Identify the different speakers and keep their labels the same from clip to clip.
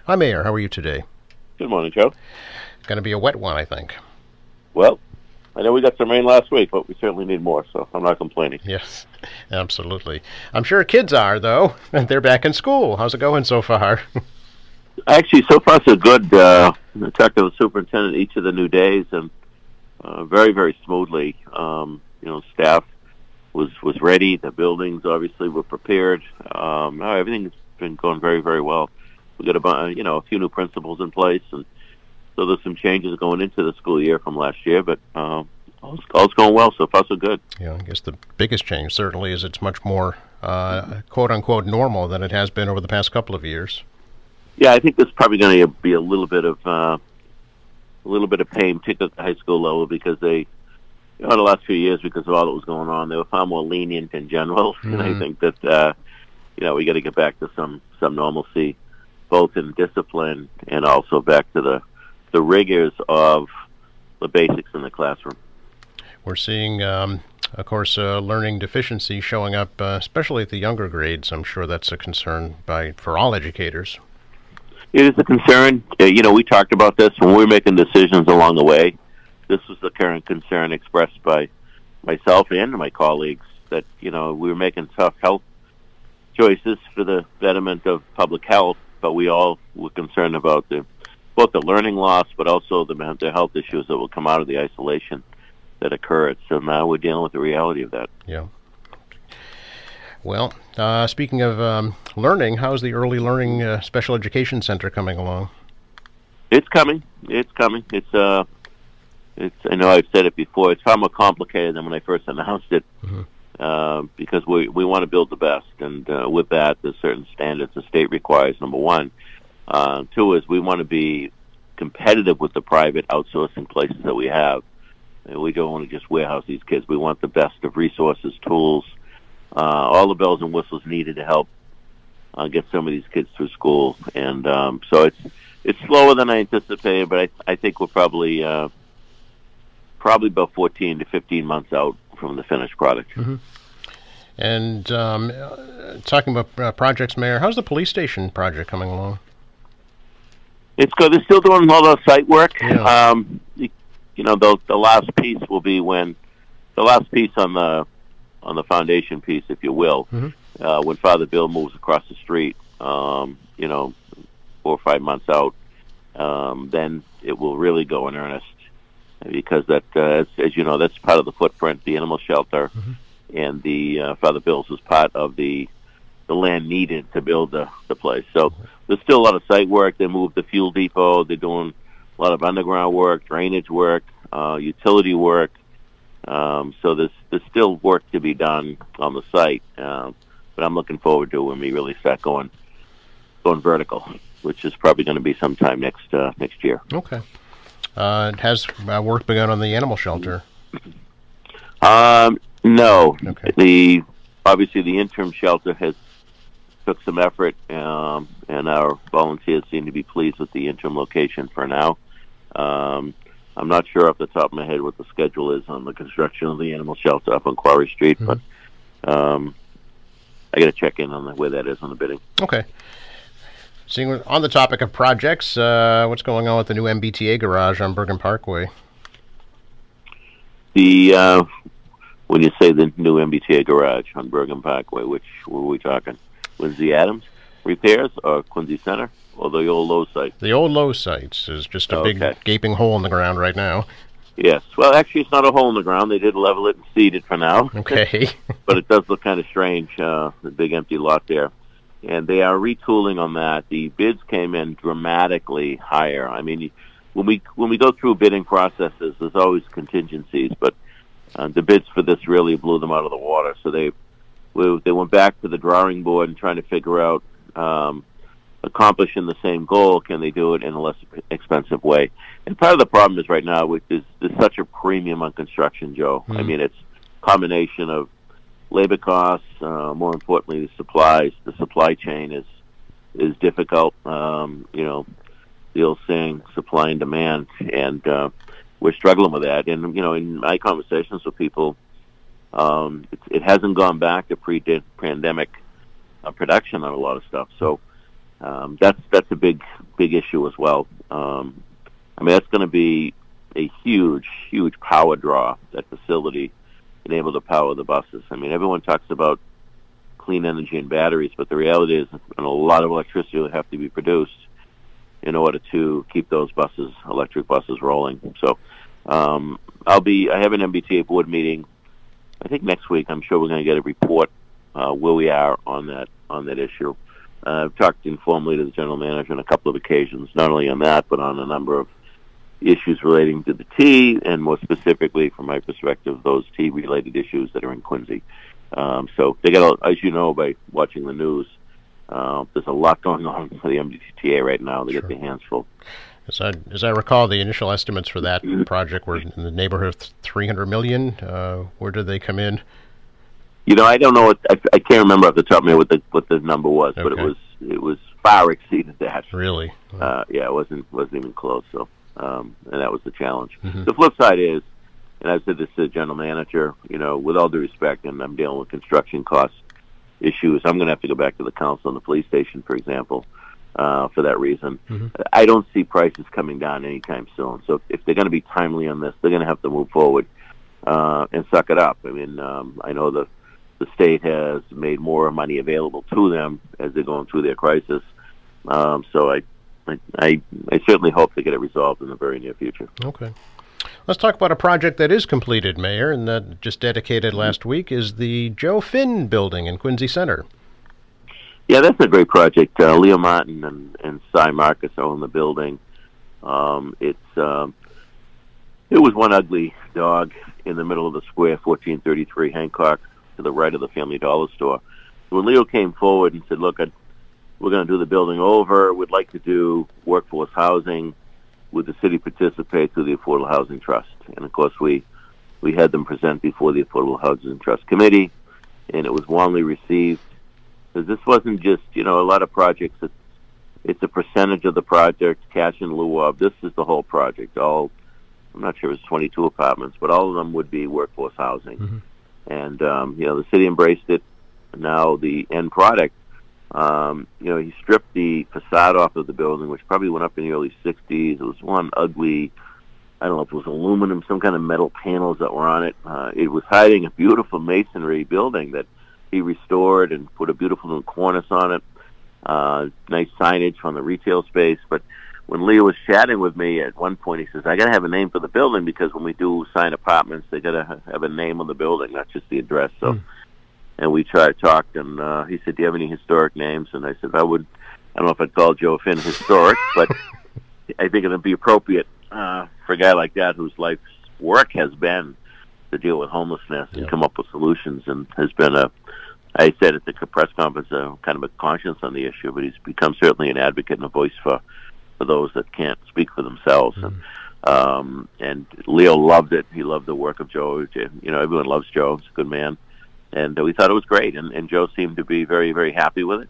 Speaker 1: Hi, Mayor. How are you today?
Speaker 2: Good morning, Joe.
Speaker 1: Going to be a wet one, I think.
Speaker 2: Well, I know we got some rain last week, but we certainly need more, so I'm not complaining.
Speaker 1: Yes, absolutely. I'm sure kids are, though, and they're back in school. How's it going so far?
Speaker 2: Actually, so far so good. I talked to the superintendent each of the new days, and very, very smoothly. Staff was ready. The buildings obviously were prepared. Everything's been going very, very well. We got a few new principals in place, and so there's some changes going into the school year from last year, but all's going well. So far, so good.
Speaker 1: Yeah, I guess the biggest change certainly is it's much more quote-unquote normal than it has been over the past couple of years.
Speaker 2: Yeah, I think there's probably going to be a little bit of pain, particularly at the high school level, because they, in the last few years, because of all that was going on, they were far more lenient in general. Mm-hmm. And I think that we got to get back to some normalcy, both in discipline and also back to the rigors of the basics in the classroom.
Speaker 1: We're seeing, of course, learning deficiency showing up, especially at the younger grades. I'm sure that's a concern for all educators.
Speaker 2: It is a concern. We talked about this when we were making decisions along the way. This was the current concern expressed by myself and my colleagues, that, we were making tough health choices for the betterment of public health, but we all were concerned about both the learning loss, but also the mental health issues that will come out of the isolation that occurred. So now we're dealing with the reality of that.
Speaker 1: Yeah. Well, speaking of learning, how's the Early Learning Special Education Center coming along?
Speaker 2: It's coming. It's I know I've said it before. It's far more complicated than when I first announced it, mm-hmm. Because we want to build the best, and with that, there's certain standards the state requires. Number one. Two is we want to be competitive with the private outsourcing places that we have. And we don't want to just warehouse these kids. We want the best of resources, tools, all the bells and whistles needed to help get some of these kids through school. And so it's slower than I anticipated, but I think we're probably about 14 to 15 months out from the finished product.
Speaker 1: Mm-hmm. And talking about projects, Mayor, how's the police station project coming along?
Speaker 2: It's good. They're still doing all the site work.
Speaker 1: Yeah.
Speaker 2: The last piece will be when the last piece on the foundation piece, if you will, mm-hmm. When Father Bill moves across the street, 4 or 5 months out, then it will really go in earnest, because that, as you know, that's part of the footprint, the animal shelter, mm-hmm. and the Father Bill's is part of the land needed to build the place. So there's still a lot of site work. They moved the fuel depot. They're doing a lot of underground work, drainage work, utility work. So there's still work to be done on the site. But I'm looking forward to when we really start going vertical, which is probably going to be sometime next year.
Speaker 1: Okay. Has work begun on the animal shelter?
Speaker 2: No.
Speaker 1: Okay.
Speaker 2: Obviously the interim shelter took some effort, and our volunteers seem to be pleased with the interim location for now. I'm not sure off the top of my head what the schedule is on the construction of the animal shelter up on Quarry Street, mm-hmm. but I got to check in on where that is on the bidding.
Speaker 1: Okay. Seeing on the topic of projects, what's going on with the new MBTA garage on Bergen Parkway?
Speaker 2: When you say the new MBTA garage on Bergen Parkway, which were we talking? Quincy Adams repairs or Quincy Center or the old Lowe's site?
Speaker 1: The old Lowe's site is just a big gaping hole in the ground right now.
Speaker 2: Yes. Well, actually, it's not a hole in the ground. They did level it and seed it for now.
Speaker 1: Okay.
Speaker 2: But it does look kind of strange, the big empty lot there. And they are retooling on that. The bids came in dramatically higher. I mean, when we go through bidding processes, there's always contingencies, but the bids for this really blew them out of the water. So they went back to the drawing board and trying to figure out accomplishing the same goal. Can they do it in a less expensive way? And part of the problem is right now there's such a premium on construction, Joe. I mean, it's a combination of labor costs, more importantly, the supplies. The supply chain is difficult. The old saying, supply and demand, and we're struggling with that. And in my conversations with people, it hasn't gone back to pre-pandemic production on a lot of stuff. So That's a big issue as well. I mean, that's going to be a huge power draw, that facility, being able to power the buses. I mean, everyone talks about clean energy and batteries, but the reality is a lot of electricity will have to be produced in order to keep those buses, electric buses, rolling. So I have an MBTA board meeting, I think next week. I'm sure we're going to get a report where we are on that issue. I've talked informally to the general manager on a couple of occasions, not only on that, but on a number of issues relating to the T, and more specifically, from my perspective, those T-related issues that are in Quincy. So they got, as you know, by watching the news, there's a lot going on for the MBTA right now. They get their hands full.
Speaker 1: As I recall, the initial estimates for that project were in the neighborhood of $300 million. Where did they come in?
Speaker 2: You know, I don't know. I can't remember off the top of my head what the number was, but it was far exceeded that.
Speaker 1: Really?
Speaker 2: Yeah, it wasn't even close. So, and that was the challenge. The flip side is, and I've said this to the general manager, you know, with all due respect, and I'm dealing with construction cost issues, I'm going to have to go back to the council on the police station, for example, for that reason. I don't see prices coming down anytime soon. So if they're going to be timely on this, they're going to have to move forward and suck it up. I mean, I know the state has made more money available to them as they're going through their crisis. So I certainly hope they get it resolved in the very near future.
Speaker 1: Okay. Let's talk about a project that is completed, Mayor, and that just dedicated last week is the Joe Finn building in Quincy Center.
Speaker 2: Yeah, that's a great project. Leo Martin and Cy Marcus own the building. It was one ugly dog in the middle of the square, 1433 Hancock, to the right of the Family Dollar store. So when Leo came forward and said, look, we're going to do the building over, we'd like to do workforce housing, would the city participate through the Affordable Housing Trust? And of course we had them present before the Affordable Housing Trust Committee, and it was warmly received. Because this wasn't just, you know, a lot of projects, it's a percentage of the project, cash in lieu of. This is the whole project. I'm not sure it was 22 apartments, but all of them would be workforce housing. And, you know, the city embraced it. Now the end product, you know, he stripped the facade off of the building, which probably went up in the early 60s. It was one ugly, I don't know if it was aluminum, some kind of metal panels that were on it. It was hiding a beautiful masonry building that he restored and put a beautiful new cornice on it. Nice signage on the retail space. But when Leo was chatting with me at one point, he says, I got to have a name for the building because when we do sign apartments, they got to have a name on the building, not just the address. So, and we talked, and he said, do you have any historic names? And I said, I don't know if I'd call Joe Finn historic, but I think it would be appropriate for a guy like that whose life's work has been to deal with homelessness and come up with solutions, and has been I said at the press conference, kind of a conscience on the issue, but he's become certainly an advocate and a voice for those that can't speak for themselves. And Leo loved it. He loved the work of Joe. You know, everyone loves Joe. He's a good man. And we thought it was great. And Joe seemed to be very, very happy with it.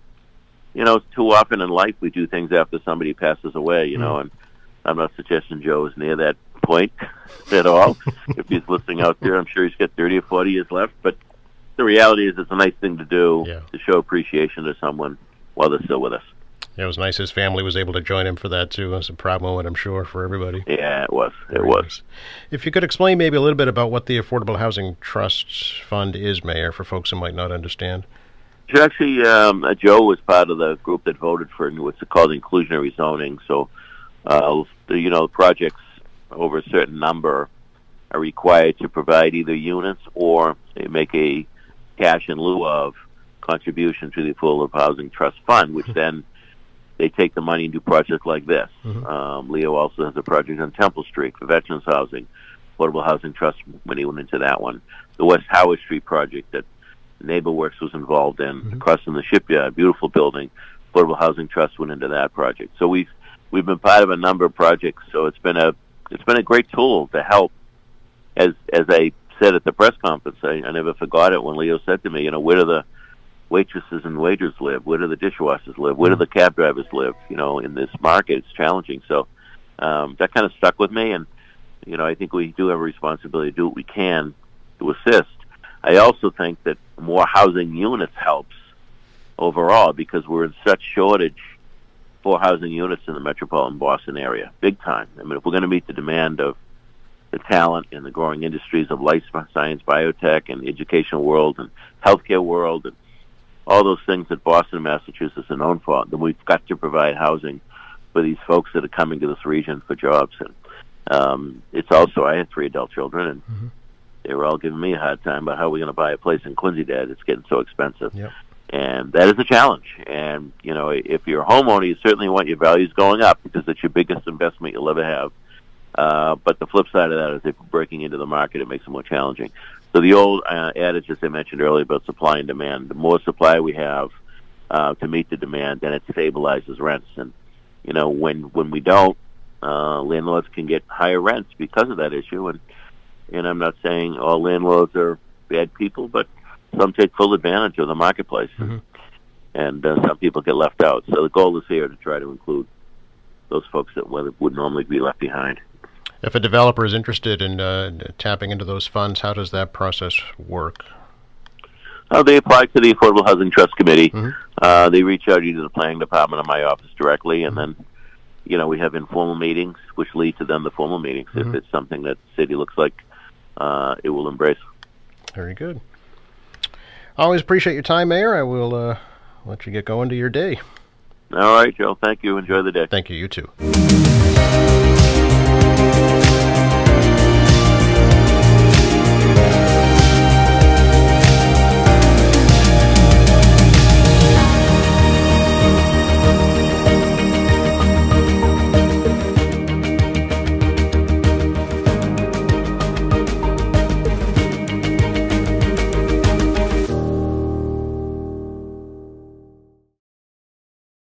Speaker 2: You know, too often in life we do things after somebody passes away, you know, and I'm not suggesting Joe is near that point at all. If he's listening out there, I'm sure he's got 30 or 40 years left. But the reality is it's a nice thing to do to show appreciation to someone while they're still with us.
Speaker 1: It was nice his family was able to join him for that, too. It was a proud moment, I'm sure, for everybody.
Speaker 2: Yeah, it was. It was.
Speaker 1: If you could explain maybe a little bit about what the Affordable Housing Trust Fund is, Mayor, for folks who might not understand.
Speaker 2: So actually, Joe was part of the group that voted for what's called inclusionary zoning. So, you know, projects over a certain number are required to provide either units or they make a cash in lieu of contribution to the Affordable Housing Trust Fund, which then they take the money and do projects like this. Leo also has a project on Temple Street for veterans housing. Affordable Housing Trust money went into that one. The West Howard Street project that NeighborWorks was involved in, across from the shipyard, beautiful building. Affordable Housing Trust went into that project. So we've been part of a number of projects. So it's been a great tool to help. As I said at the press conference, I never forgot it when Leo said to me, you know, where do the waitresses and waiters live? Where do the dishwashers live? Where do the cab drivers live? You know, in this market, it's challenging. So that kind of stuck with me, and you know, I think we do have a responsibility to do what we can to assist. I also think that more housing units helps overall because we're in such shortage 4 housing units in the metropolitan Boston area, big time. I mean, if we're going to meet the demand of the talent in the growing industries of life science, biotech, and the educational world and healthcare world, and all those things that Boston and Massachusetts are known for, then we've got to provide housing for these folks that are coming to this region for jobs. And it's also, I had 3 adult children, and they were all giving me a hard time about how we're going to buy a place in Quincy, Dad. It's getting so expensive.
Speaker 1: Yep.
Speaker 2: And that is a challenge. And, you know, if you're a homeowner, you certainly want your values going up because it's your biggest investment you'll ever have. But the flip side of that is if you're breaking into the market, it makes it more challenging. So the old adage, as I mentioned earlier, about supply and demand, the more supply we have to meet the demand, then it stabilizes rents. And, you know, when we don't, landlords can get higher rents because of that issue. And I'm not saying all landlords are bad people, but some take full advantage of the marketplace, and some people get left out. So the goal is here to try to include those folks that would normally be left behind.
Speaker 1: If a developer is interested in tapping into those funds, how does that process work?
Speaker 2: They apply to the Affordable Housing Trust Committee. They reach out either to the planning department or my office directly, and then, you know, we have informal meetings, which lead to then the formal meetings if it's something that the city looks like it will embrace.
Speaker 1: Very good. Always appreciate your time, Mayor. I will let you get going to your day.
Speaker 2: All right, Joe. Thank you. Enjoy the day.
Speaker 1: Thank you. You too.